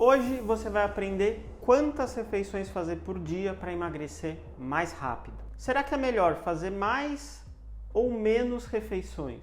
Hoje você vai aprender quantas refeições fazer por dia para emagrecer mais rápido. Será que é melhor fazer mais ou menos refeições?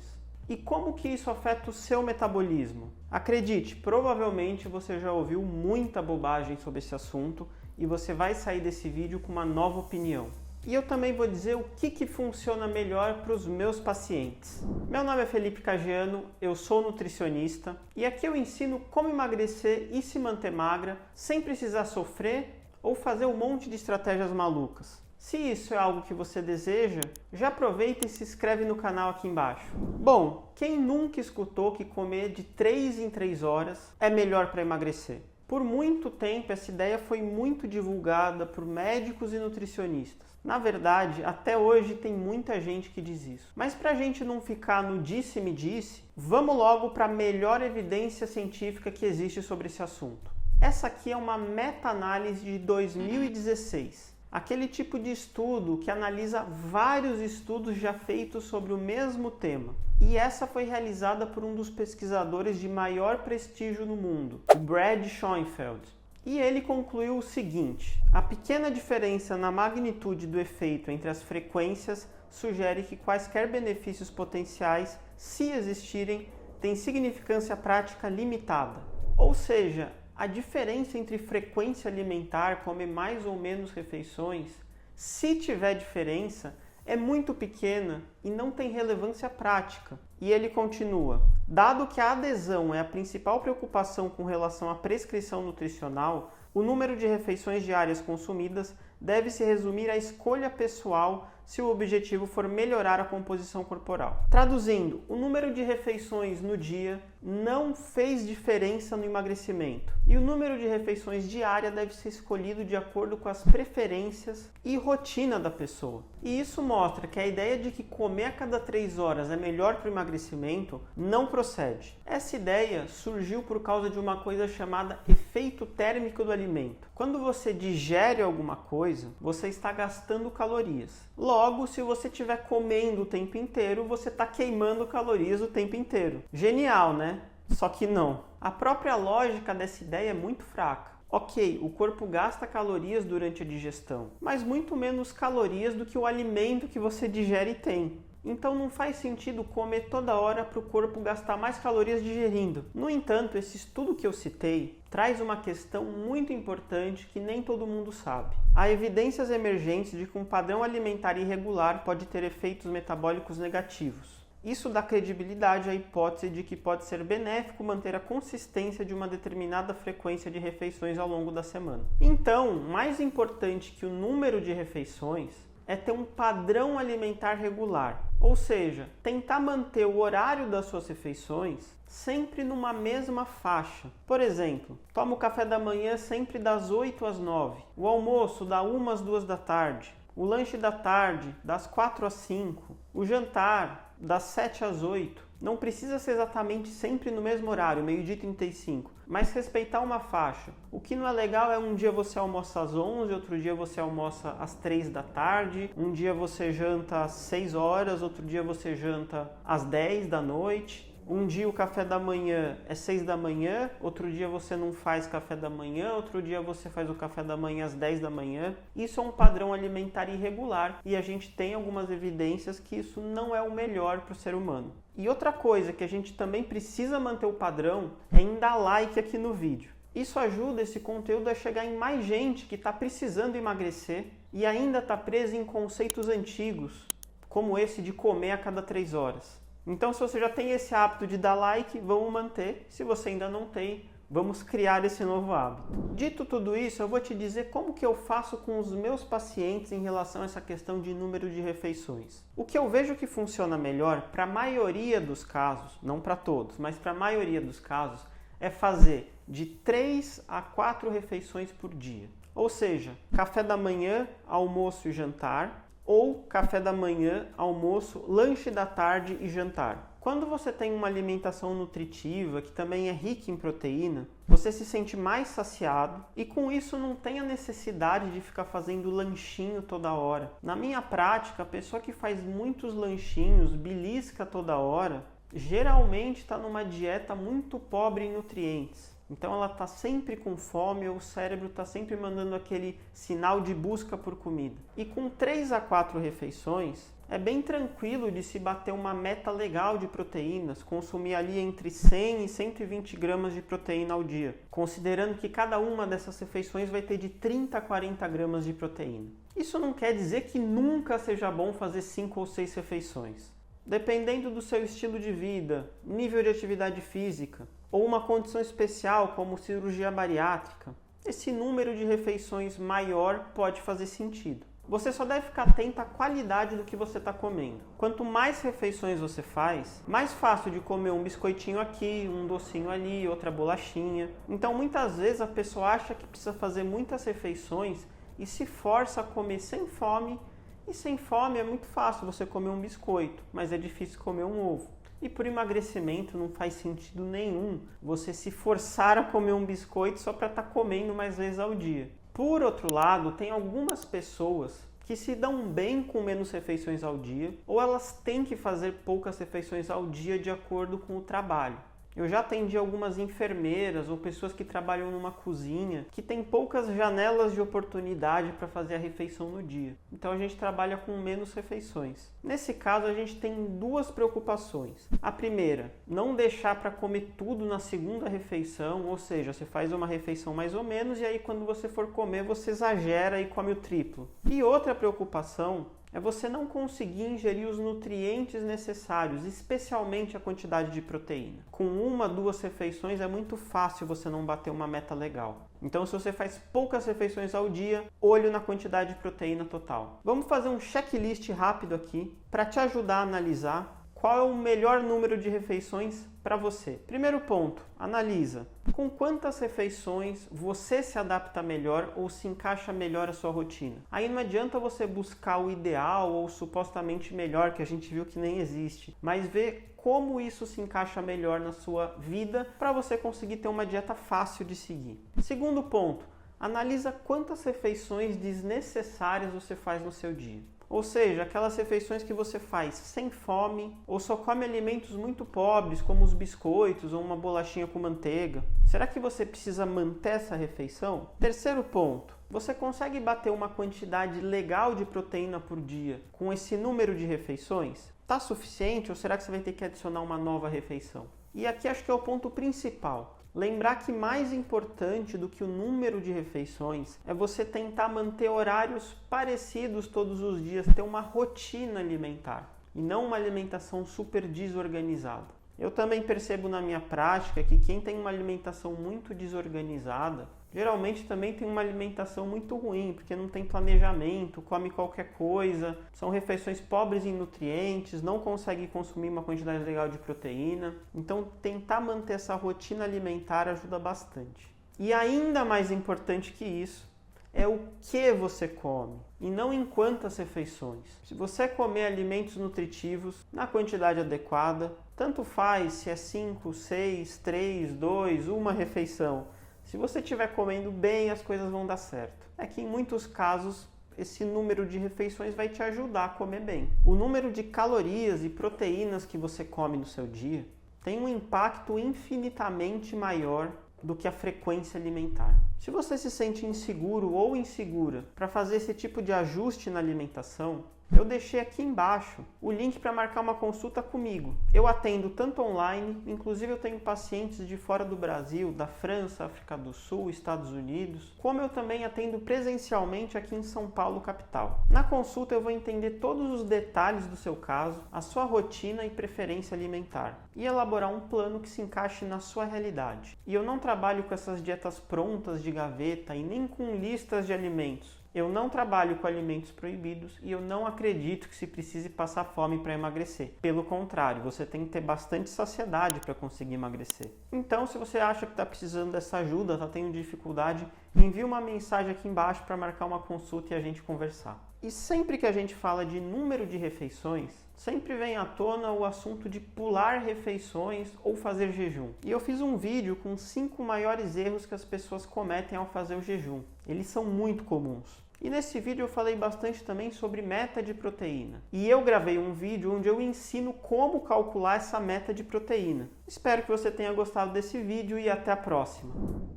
E como que isso afeta o seu metabolismo? Acredite, provavelmente você já ouviu muita bobagem sobre esse assunto e você vai sair desse vídeo com uma nova opinião. E eu também vou dizer o que funciona melhor para os meus pacientes. Meu nome é Felipe Cagiano, eu sou nutricionista e aqui eu ensino como emagrecer e se manter magra sem precisar sofrer ou fazer um monte de estratégias malucas. Se isso é algo que você deseja, já aproveita e se inscreve no canal aqui embaixo. Bom, quem nunca escutou que comer de 3 em 3 horas é melhor para emagrecer? Por muito tempo, essa ideia foi muito divulgada por médicos e nutricionistas. Na verdade, até hoje tem muita gente que diz isso. Mas para a gente não ficar no disse-me-disse, vamos logo para a melhor evidência científica que existe sobre esse assunto. Essa aqui é uma meta-análise de 2016. Aquele tipo de estudo que analisa vários estudos já feitos sobre o mesmo tema. E essa foi realizada por um dos pesquisadores de maior prestígio no mundo, o Brad Schoenfeld. E ele concluiu o seguinte: a pequena diferença na magnitude do efeito entre as frequências sugere que quaisquer benefícios potenciais, se existirem, têm significância prática limitada. Ou seja, a diferença entre frequência alimentar, comer mais ou menos refeições, se tiver diferença, é muito pequena e não tem relevância prática. E ele continua: dado que a adesão é a principal preocupação com relação à prescrição nutricional, o número de refeições diárias consumidas deve se resumir à escolha pessoal se o objetivo for melhorar a composição corporal. Traduzindo, o número de refeições no dia não fez diferença no emagrecimento. E o número de refeições diária deve ser escolhido de acordo com as preferências e rotina da pessoa. E isso mostra que a ideia de que comer a cada 3 horas é melhor para o emagrecimento não procede. Essa ideia surgiu por causa de uma coisa chamada efeito térmico do alimento. Quando você digere alguma coisa, você está gastando calorias. Logo, se você estiver comendo o tempo inteiro, você está queimando calorias o tempo inteiro. Genial, né? Só que não. A própria lógica dessa ideia é muito fraca. Ok, o corpo gasta calorias durante a digestão, mas muito menos calorias do que o alimento que você digere tem. Então não faz sentido comer toda hora para o corpo gastar mais calorias digerindo. No entanto, esse estudo que eu citei traz uma questão muito importante que nem todo mundo sabe. Há evidências emergentes de que um padrão alimentar irregular pode ter efeitos metabólicos negativos. Isso dá credibilidade à hipótese de que pode ser benéfico manter a consistência de uma determinada frequência de refeições ao longo da semana. Então, mais importante que o número de refeições é ter um padrão alimentar regular, ou seja, tentar manter o horário das suas refeições sempre numa mesma faixa. Por exemplo, toma o café da manhã sempre das 8 às 9, o almoço da 1 às 2 da tarde, o lanche da tarde das 4 às 5, o jantar das 7 às 8. Não precisa ser exatamente sempre no mesmo horário, 12h35, mas respeitar uma faixa. O que não é legal é um dia você almoça às 11, outro dia você almoça às 3 da tarde, um dia você janta às 6 horas, outro dia você janta às 10 da noite. Um dia o café da manhã é 6 da manhã, outro dia você não faz café da manhã, outro dia você faz o café da manhã às 10 da manhã. Isso é um padrão alimentar irregular e a gente tem algumas evidências que isso não é o melhor para o ser humano. E outra coisa que a gente também precisa manter o padrão é em dar like aqui no vídeo. Isso ajuda esse conteúdo a chegar em mais gente que está precisando emagrecer e ainda está presa em conceitos antigos, como esse de comer a cada 3 horas. Então, se você já tem esse hábito de dar like, vamos manter. Se você ainda não tem, vamos criar esse novo hábito. Dito tudo isso, eu vou te dizer como que eu faço com os meus pacientes em relação a essa questão de número de refeições. O que eu vejo que funciona melhor para a maioria dos casos, não para todos, mas para a maioria dos casos, é fazer de 3 a 4 refeições por dia. Ou seja, café da manhã, almoço e jantar, ou café da manhã, almoço, lanche da tarde e jantar. Quando você tem uma alimentação nutritiva, que também é rica em proteína, você se sente mais saciado e com isso não tem a necessidade de ficar fazendo lanchinho toda hora. Na minha prática, a pessoa que faz muitos lanchinhos, belisca toda hora, geralmente está numa dieta muito pobre em nutrientes. Então ela está sempre com fome, ou o cérebro está sempre mandando aquele sinal de busca por comida. E com 3 a 4 refeições, é bem tranquilo de se bater uma meta legal de proteínas, consumir ali entre 100 e 120 gramas de proteína ao dia, considerando que cada uma dessas refeições vai ter de 30 a 40 gramas de proteína. Isso não quer dizer que nunca seja bom fazer 5 ou 6 refeições. Dependendo do seu estilo de vida, nível de atividade física, ou uma condição especial como cirurgia bariátrica, esse número de refeições maior pode fazer sentido. Você só deve ficar atento à qualidade do que você está comendo. Quanto mais refeições você faz, mais fácil de comer um biscoitinho aqui, um docinho ali, outra bolachinha. Então muitas vezes a pessoa acha que precisa fazer muitas refeições e se força a comer sem fome. E sem fome é muito fácil você comer um biscoito, mas é difícil comer um ovo. E por emagrecimento não faz sentido nenhum você se forçar a comer um biscoito só para estar comendo mais vezes ao dia. Por outro lado, tem algumas pessoas que se dão bem com menos refeições ao dia, ou elas têm que fazer poucas refeições ao dia de acordo com o trabalho. Eu já atendi algumas enfermeiras ou pessoas que trabalham numa cozinha que tem poucas janelas de oportunidade para fazer a refeição no dia. Então a gente trabalha com menos refeições. Nesse caso a gente tem 2 preocupações. A primeira, não deixar para comer tudo na segunda refeição, ou seja, você faz uma refeição mais ou menos e aí quando você for comer você exagera e come o triplo. E outra preocupação é você não conseguir ingerir os nutrientes necessários, especialmente a quantidade de proteína. Com 1, 2 refeições é muito fácil você não bater uma meta legal. Então, se você faz poucas refeições ao dia, olho na quantidade de proteína total. Vamos fazer um checklist rápido aqui para te ajudar a analisar qual é o melhor número de refeições para você. Primeiro ponto, analisa com quantas refeições você se adapta melhor ou se encaixa melhor a sua rotina. Aí não adianta você buscar o ideal ou supostamente melhor, que a gente viu que nem existe, mas ver como isso se encaixa melhor na sua vida para você conseguir ter uma dieta fácil de seguir. Segundo ponto, analisa quantas refeições desnecessárias você faz no seu dia. Ou seja, aquelas refeições que você faz sem fome ou só come alimentos muito pobres, como os biscoitos ou uma bolachinha com manteiga. Será que você precisa manter essa refeição? Terceiro ponto, você consegue bater uma quantidade legal de proteína por dia com esse número de refeições? Está suficiente ou será que você vai ter que adicionar uma nova refeição? E aqui acho que é o ponto principal. Lembrar que mais importante do que o número de refeições é você tentar manter horários parecidos todos os dias, ter uma rotina alimentar e não uma alimentação super desorganizada. Eu também percebo na minha prática que quem tem uma alimentação muito desorganizada, geralmente também tem uma alimentação muito ruim, porque não tem planejamento, come qualquer coisa, são refeições pobres em nutrientes, não consegue consumir uma quantidade legal de proteína. Então, tentar manter essa rotina alimentar ajuda bastante. E ainda mais importante que isso, é o que você come e não em quantas refeições. Se você comer alimentos nutritivos na quantidade adequada, tanto faz se é 5, 6, 3, 2, uma refeição. Se você estiver comendo bem, as coisas vão dar certo. É que em muitos casos, esse número de refeições vai te ajudar a comer bem. O número de calorias e proteínas que você come no seu dia tem um impacto infinitamente maior do que a frequência alimentar. Se você se sente inseguro ou insegura para fazer esse tipo de ajuste na alimentação, eu deixei aqui embaixo o link para marcar uma consulta comigo. Eu atendo tanto online, inclusive eu tenho pacientes de fora do Brasil, da França, África do Sul, Estados Unidos, como eu também atendo presencialmente aqui em São Paulo, capital. Na consulta eu vou entender todos os detalhes do seu caso, a sua rotina e preferência alimentar e elaborar um plano que se encaixe na sua realidade. E eu não trabalho com essas dietas prontas de gaveta e nem com listas de alimentos. Eu não trabalho com alimentos proibidos e eu não acredito que se precise passar fome para emagrecer. Pelo contrário, você tem que ter bastante saciedade para conseguir emagrecer. Então, se você acha que está precisando dessa ajuda, está tendo dificuldade, envie uma mensagem aqui embaixo para marcar uma consulta e a gente conversar. E sempre que a gente fala de número de refeições, sempre vem à tona o assunto de pular refeições ou fazer jejum. E eu fiz um vídeo com 5 maiores erros que as pessoas cometem ao fazer o jejum. Eles são muito comuns. E nesse vídeo eu falei bastante também sobre meta de proteína. E eu gravei um vídeo onde eu ensino como calcular essa meta de proteína. Espero que você tenha gostado desse vídeo e até a próxima.